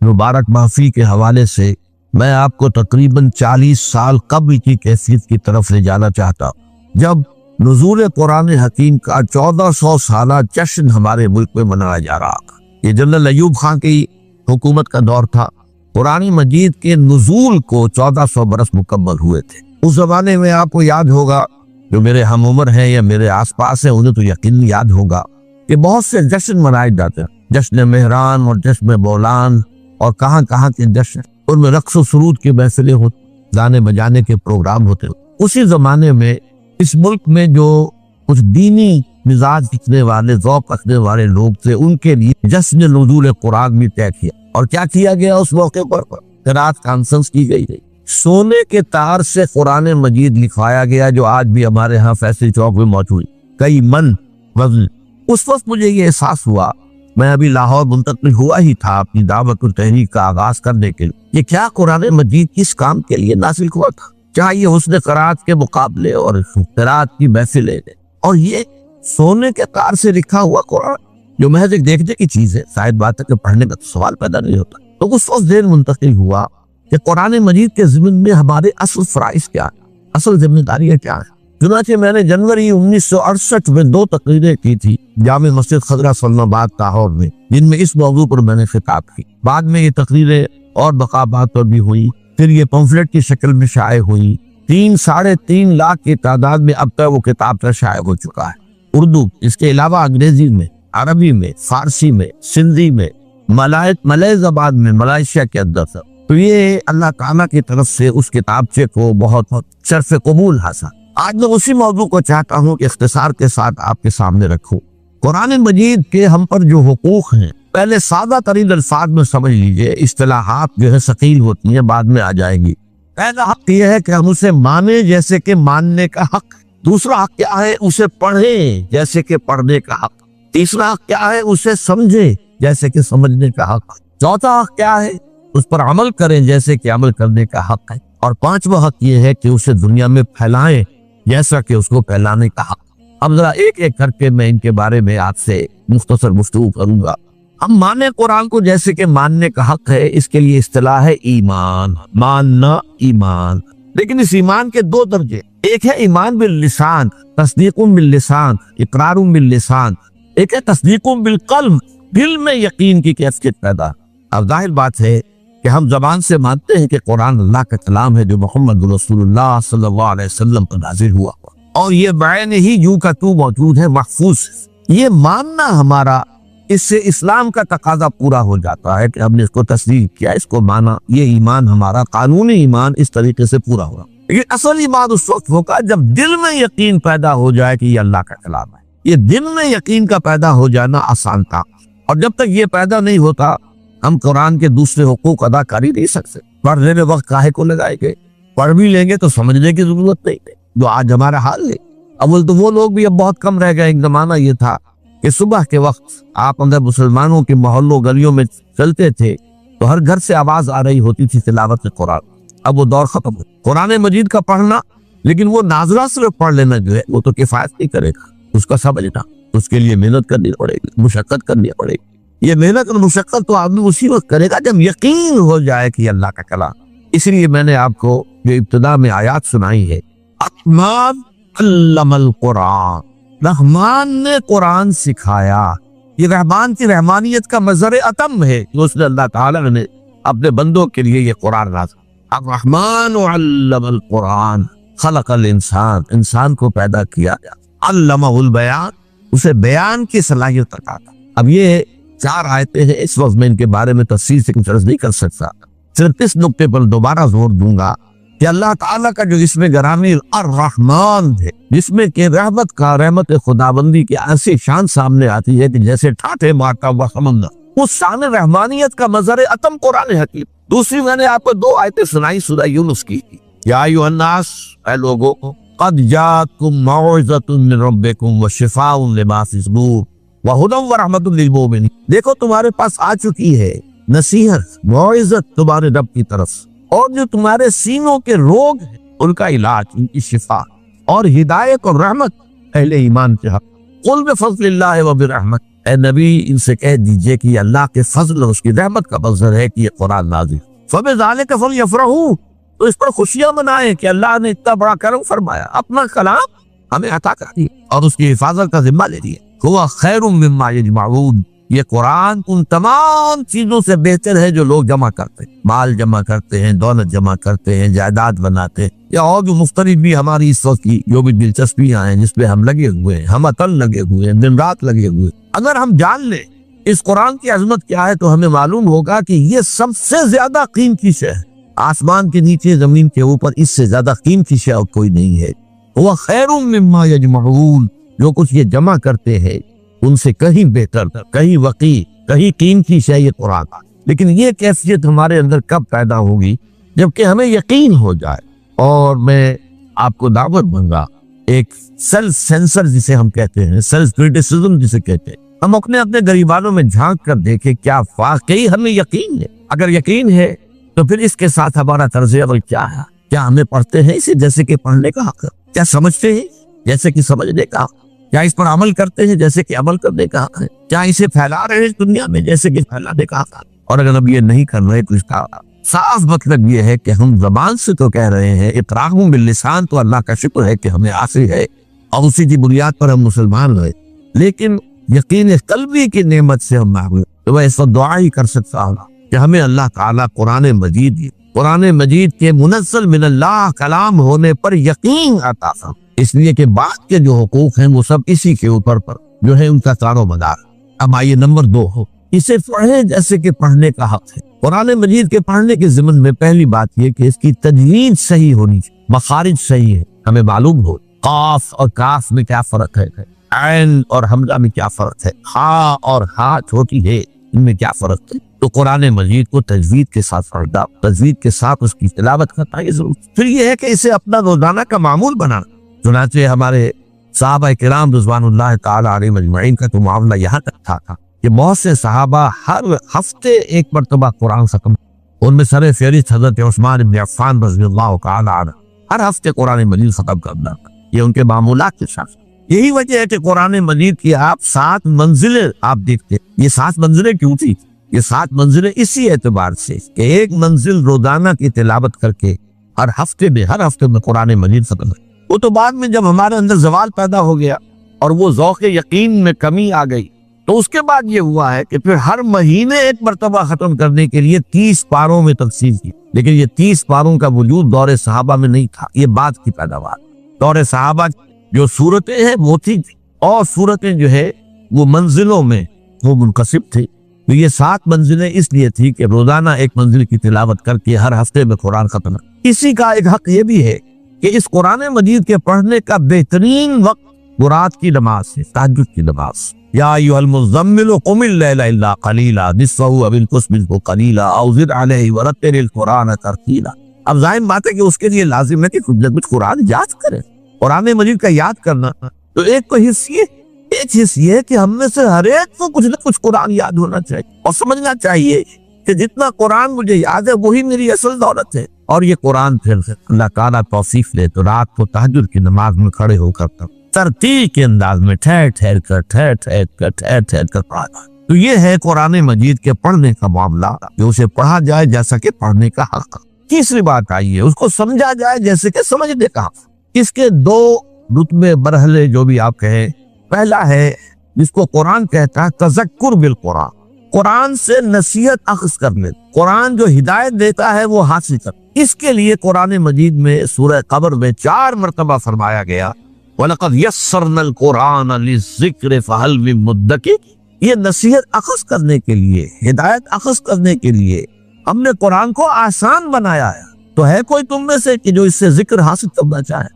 مبارک محفی کے حوالے سے میں آپ کو تقریباً 40 سال قبل کی کیفیت کی طرف لے جانا چاہتا ہوں، جب نزول قرآن حکیم کا 1400 سالہ جشن ہمارے ملک میں منایا جا رہا تھا۔ یہ جنرل ایوب خان کی حکومت کا دور تھا۔ قرآن مجید کے نزول کو 1400 برس مکمل ہوئے تھے۔ اس زمانے میں آپ کو یاد ہوگا، جو میرے ہم عمر ہیں یا میرے آس پاس ہیں انہیں تو یقیناً یاد ہوگا کہ بہت سے جشن منائے جاتے ہیں، جشن مہران اور جشن بولان اور کہاں کہاں کے جشن، ان میں رقص و سرود کی محفلیں ہوتی، گانے بجانے کے پروگرام ہوتے۔ اسی زمانے میں اس ملک میں جو کچھ دینی مزاج رکھنے والے، ذوق رکھنے والے لوگ تھے، ان کے لیے جشن نزول قرآن بھی طے کیا۔ اور کیا کیا گیا اس موقع پر؟ قرات کانفرنس کی گئی تھی۔ سونے کے تار سے قرآن مجید لکھوایا گیا، جو آج بھی ہمارے ہاں فیصل چوک میں موجود ہے، کئی من وزن۔ اس وقت مجھے یہ احساس ہوا، میں ابھی لاہور منتقل ہوا ہی تھا اپنی دعوت التحریک کا آغاز کرنے کے لیے، یہ کیا قرآن مجید کس کام کے لیے نازل ہوا تھا؟ چاہیے حسن قرات کے مقابلے اور قرات کی محفلیں، اور یہ سونے کے تار سے لکھا ہوا قرآن جو محض ایک دیکھنے کی چیز ہے، شاید بات ہے کہ پڑھنے کا سوال پیدا نہیں ہوتا۔ تو اس وقت ذہن منتقل ہوا کہ قرآن مجید کے ضمن میں ہمارے اصل فرائض کیا ہیں، اصل ذمہ داریاں کیا ہیں۔ چنانچہ میں نے جنوری 1968 میں 2 تقریریں کی تھی جامع مسجد خضرہ سلم آباد لاہور میں، جن میں اس موضوع پر میں نے خطاب کی۔ بعد میں یہ تقریریں اور مقامات پر بھی ہوئی، پھر یہ پمفلٹ کی شکل میں شائع ہوئی۔ 3-3.5 لاکھ کی تعداد میں اب تک وہ کتاب شائع ہو چکا ہے، اردو، اس کے علاوہ انگریزی میں، عربی میں، فارسی میں، سندھی میں، ملائے زبان میں، ملائیشیا کے اندر سب۔ تو یہ اللہ تعالیٰ کی طرف سے اس کتابچے کو بہت شرف قبول حاصل۔ آج میں اسی موضوع کو چاہتا ہوں کہ اختصار کے ساتھ آپ کے سامنے رکھوں۔ قرآن مجید کے ہم پر جو حقوق ہیں، پہلے سادہ ترین الفاظ میں سمجھ لیجئے، اصطلاحات جو ہے ثقیل ہوتی ہیں، بعد میں آ جائیں گی۔ پہلا حق یہ ہے کہ ہم اسے مانیں جیسے کہ ماننے کا حق۔ دوسرا حق کیا ہے؟ اسے پڑھیں جیسے کہ پڑھنے کا حق۔ تیسرا حق کیا ہے؟ اسے سمجھیں جیسے کہ سمجھنے کا حق۔ چوتھا حق کیا ہے؟ اس پر عمل کریں جیسے کہ عمل کرنے کا حق ہے۔ اور پانچواں حق یہ ہے کہ اسے دنیا میں پھیلائیں جیسا کہ اس کو پھیلانے کا حق۔ اب ذرا ایک ایک کر کے میں ان کے بارے میں آپ سے مختصر گفتگو کروں گا۔ ہم مانیں قرآن کو جیسے کہ ماننے کا حق ہے، اس کے لیے اصطلاح ہے ایمان، ماننا، ایمان۔ لیکن اس ایمان کے 2 درجے، ایک ہے ایمان باللسان، تصدیق باللسان، اقرار باللسان، ایک ہے تصدیق بالقلب، دل میں یقین کی کیفیت پیدا۔ اب ظاہر بات ہے کہ ہم زبان سے مانتے ہیں کہ قرآن اللہ کا کلام ہے جو محمد رسول اللہ صلی اللہ علیہ وسلم پر نازل ہوا، اور یہ بعین ہی یوں کا تو موجود ہے، محفوظ۔ یہ ماننا ہمارا، اس سے اسلام کا تقاضا پورا ہو جاتا ہے کہ ہم نے اس کو تصدیق کیا، اس کو مانا، یہ ایمان ہمارا قانونی ایمان اس طریقے سے پورا ہوا۔ لیکن اصل ایمان اس وقت ہوگا جب دل میں یقین پیدا ہو جائے کہ یہ اللہ کا کلام ہے۔ یہ دل میں یقین کا پیدا ہو جانا آسان تھا، اور جب تک یہ پیدا نہیں ہوتا ہم قرآن کے دوسرے حقوق ادا کر ہی نہیں سکتے۔ پڑھنے میں وقت کاہے کو لگائے گئے؟ پڑھ بھی لیں گے تو سمجھنے کی ضرورت نہیں ہے، جو آج ہمارا حال ہے۔ اول تو وہ لوگ بھی اب بہت کم رہ گئے۔ ایک زمانہ یہ تھا کہ صبح کے وقت آپ اندر مسلمانوں کے محلوں گلیوں میں چلتے تھے تو ہر گھر سے آواز آ رہی ہوتی تھی تلاوت قرآن۔ اب وہ دور ختم ہے۔ قرآن مجید کا پڑھنا، لیکن وہ ناظرہ صرف پڑھ لینا جو ہے وہ تو کفایت نہیں کرے گا، اس کا سمجھنا، اس کے لیے محنت کرنی پڑے گی، مشقت کرنی پڑے گی۔ یہ محنت اور مشقت تو آدمی اسی وقت کرے گا جب یقین ہو جائے کہ اللہ کا کلام۔ اس لیے میں نے آپ کو جو ابتدا میں آیات سنائی ہے، الرحمن علم القرآن، رحمان نے قرآن سکھایا۔ یہ رحمان کی رحمانیت کا مظہر اتم ہے کہ اس نے اللہ تعالیٰ نے اپنے بندوں کے لیے یہ قرآن نازل۔ الرحمن علم القرآن، خلق الانسان، انسان کو پیدا کیا، علمہ البیان، اسے بیان کی صلاحیت عطا کی۔ اب یہ 4 آیتیں ہیں، اس وقت میں ان کے بارے میں تفصیل سے کچھ عرض نہیں کر سکتا، صرف اس نقطے پر دوبارہ زور دوں گا کہ اللہ تعالیٰ کا جو اسم گرامی الرحمن ہے، جس میں کہ رحمت کا، رحمت خداوندی کی ایسی شان سامنے آتی ہے کہ جیسے ٹھاٹھے مارتا ہوا سمندر، اس شان رحمانیت کا مظہر اتم قرآن حکیم۔ دوسری میں نے آپ کو 2 آیتیں سنائی سورہ یونس کی، یا ایھا الناس، اے لوگو، قد جاءتکم موعظۃ من ربکم وشفاء لما فی الصدور وہدی ورحمۃ للمؤمنین۔ دیکھو تمہارے پاس آ چکی ہے نصیحت، موعظت تمہارے رب کی طرف، اور جو تمہارے سینوں کے روگ ہیں ان کا علاج، ان کی شفا، اور ہدایت اور رحمت اہل ایمان کے حق۔ قل بفضل اللہ وبرحمت، اے نبی ان سے کہہ دیجئے کہ یہ اللہ کے فضل اور اس کی رحمت کا منظر ہے کہ یہ قرآن نازل، فَبِذَلِكَ فَلْيَفْرَحُوا، تو اس پر خوشیاں منائیں کہ اللہ نے اتنا بڑا کرم فرمایا، اپنا کلام ہمیں عطا کر دیا اور اس کی حفاظت کا ذمہ لے لیا۔ هُوَ خَيْرٌ مِّمَّا يَجْمَعُونَ، یہ قرآن ان تمام چیزوں سے بہتر ہے جو لوگ جمع کرتے ہیں، مال جمع کرتے ہیں، دولت جمع کرتے ہیں، جائیداد بناتے ہیں، یا اور جو مختلف بھی ہماری اس وقت کی جو بھی دلچسپیاں ہیں جس پہ ہم لگے ہوئے ہیں، ہم عطل لگے ہوئے ہیں، دن رات لگے ہوئے ہیں، اگر ہم جان لیں اس قرآن کی عظمت کیا ہے تو ہمیں معلوم ہوگا کہ یہ سب سے زیادہ قیمتی شے ہے، آسمان کے نیچے زمین کے اوپر اس سے زیادہ قیمتی شے اور کوئی نہیں ہے۔ وہ خیر مما یجمعون، جو کچھ یہ جمع کرتے ہیں ان سے کہیں بہتر، کہیں وقی، کہیں قیمتی شے یہ قرآن۔ لیکن یہ کیفیت ہمارے اندر کب پیدا ہوگی؟ جبکہ ہمیں یقین ہو جائے۔ اور میں آپ کو دعوت دوں گا ایک سیلف سینسر جسے ہم کہتے ہیں، سیلف کرٹیسزم جسے کہتے ہیں، ہم اپنے گریبانوں میں جھانک کر دیکھیں کیا واقعی ہمیں یقین ہے؟ اگر یقین ہے تو پھر اس کے ساتھ ہمارا طرز عمل کیا ہے؟ کیا ہمیں پڑھتے ہیں اسے جیسے کہ پڑھنے کا حق ہے؟ کیا سمجھتے ہیں جیسے کہ سمجھنے کا حق؟ کیا اس پر عمل کرتے ہیں جیسے کہ عمل کرنے کا حق ہے؟ کیا اسے پھیلا رہے ہیں دنیا میں جیسے کہ پھیلانے کا حق ہے؟ اور اگر ہم یہ نہیں کر رہے تو اس کا صاف مطلب یہ ہے کہ ہم زبان سے تو کہہ رہے ہیں، اقرارهم باللسان تو اللہ کا شکر ہے کہ ہمیں حاصل ہے اور اسی کی بنیاد پر ہم مسلمان ہوئے، لیکن یقین قلبی کی نعمت سے ہم محروم ہیں۔ تو میں اس وقت دعا ہی کر سکتا ہوں کہ ہمیں اللہ تعالیٰ قرآن مجید کے منزل من اللہ کلام ہونے پر یقین عطا فرمائے، اس لیے کہ بعد کے جو حقوق ہیں وہ سب اسی کے اوپر پر جو ہے ان کا کار و مدار۔ اب آئیے نمبر 2 ہو، اسے پڑھیں جیسے کہ پڑھنے کا حق ہے۔ قرآن مجید کے پڑھنے کے ضمن میں پہلی بات یہ کہ اس کی تجوید صحیح ہونی چاہیے، مخارج صحیح ہے، ہمیں معلوم ہو قاف اور کاف میں کیا فرق ہے، عین اور حمزہ میں کیا فرق ہے، ہا اور ہا چھوٹی ہے ان میں کیا فرق ہے۔ تو قرآن مجید کو تجوید کے ساتھ پڑھنا، تجوید کے ساتھ اس کی تلاوت کرنا یہ ضرور۔ پھر یہ ہے کہ اسے اپنا روزانہ کا معمول بنانا۔ چنانچہ ہمارے صحابہ کرام رضوان اللہ تعالی علیہم اجمعین کا تو معاملہ یہاں تک تھا کہ بہت سے صحابہ ہر ہفتے ایک مرتبہ قرآن ختم، ان میں سر فہرست حضرت عثمان بن عفان رضی اللہ تعالی عنہ، ہر ہفتے قرآن مجید ختم کرنا، یہ ان کے معمولات کے ساتھ۔ یہی وجہ ہے کہ قرآن مجید کی آپ 7 منزلیں آپ دیکھتے ہیں۔ یہ 7 منزلیں کیوں تھی؟ یہ 7 منزلیں اسی اعتبار سے کہ ایک منزل روزانہ کی تلاوت کر کے ہر ہفتے میں قرآن مجید ختم ہے۔ وہ تو بعد میں جب ہمارے اندر زوال پیدا ہو گیا اور وہ ذوق یقین میں کمی آ گئی تو اس کے بعد یہ ہوا ہے کہ پھر ہر مہینے ایک مرتبہ ختم کرنے کے لیے 30 پاروں میں تقسیم کی، لیکن یہ 30 پاروں کا وجود دور صحابہ میں نہیں تھا، یہ بعد کی پیداوار۔ دور صحابہ جو صورتیں ہیں وہ تھی اور صورتیں جو ہے وہ منزلوں میں وہ منقسم تھی۔ تو یہ 7 منزلیں اس لیے تھی کہ روزانہ ایک منزل کی تلاوت کر کے ہر ہفتے میں قرآن ختم۔ اسی کا ایک حق یہ بھی ہے کہ اس قرآن مجید کے پڑھنے کا بہترین وقت رات کی نماز ہے، تہجد کی نماز۔ یا ایھا المزمل قم اللیل الا قلیلا نصفہ او انقص منہ قلیلا او زد علیہ ورتل القرآن ترتیلا۔ اب ظاہر بات ہے کہ اس کے لیے لازم ہے کہ کچھ نہ کچھ قرآن یاد کرے، قرآن مجید کا یاد کرنا۔ تو ایک حص یہ ہے کہ ہم میں سے ہر ایک کو کچھ نہ کچھ قرآن یاد ہونا چاہیے اور سمجھنا چاہیے کہ جتنا قرآن مجھے یاد ہے وہی میری اصل دولت ہے۔ اور یہ قرآن پھر اللہ تعالیٰ توفیق لے تو رات کو تہجد کی نماز میں کھڑے ہو کر ترتیل کے انداز میں ٹھہر کر پڑھا جائے۔ تو یہ ہے قرآن مجید کے پڑھنے کا معاملہ کہ اسے پڑھا جائے جیسا کہ پڑھنے کا حق۔ تیسری بات آئی ہے اس کو سمجھا جائے جیسے کہ سمجھنے کا حق۔ اس کے 2 رتبے مرحلے جو بھی آپ کہیں، پہلا ہے جس کو قرآن کہتا ہے تذکر بالقرآن، قرآن سے نصیحت اخذ کرنے، قرآن جو ہدایت دیتا ہے وہ حاصل کر۔ اس کے لیے قرآن مجید میں سورہ قمر میں 4 مرتبہ فرمایا گیا وَلَقَدْ يَسَّرْنَا الْقُرْآنَ لِلذِّكْرِ فَهَلْ مِن مُدَّكِرٍ۔ یہ نصیحت اخذ کرنے کے لیے، ہدایت اخذ کرنے کے لیے ہم نے قرآن کو آسان بنایا ہے۔ تو ہے کوئی تم میں سے کہ جو اس سے ذکر حاصل کرنا چاہے؟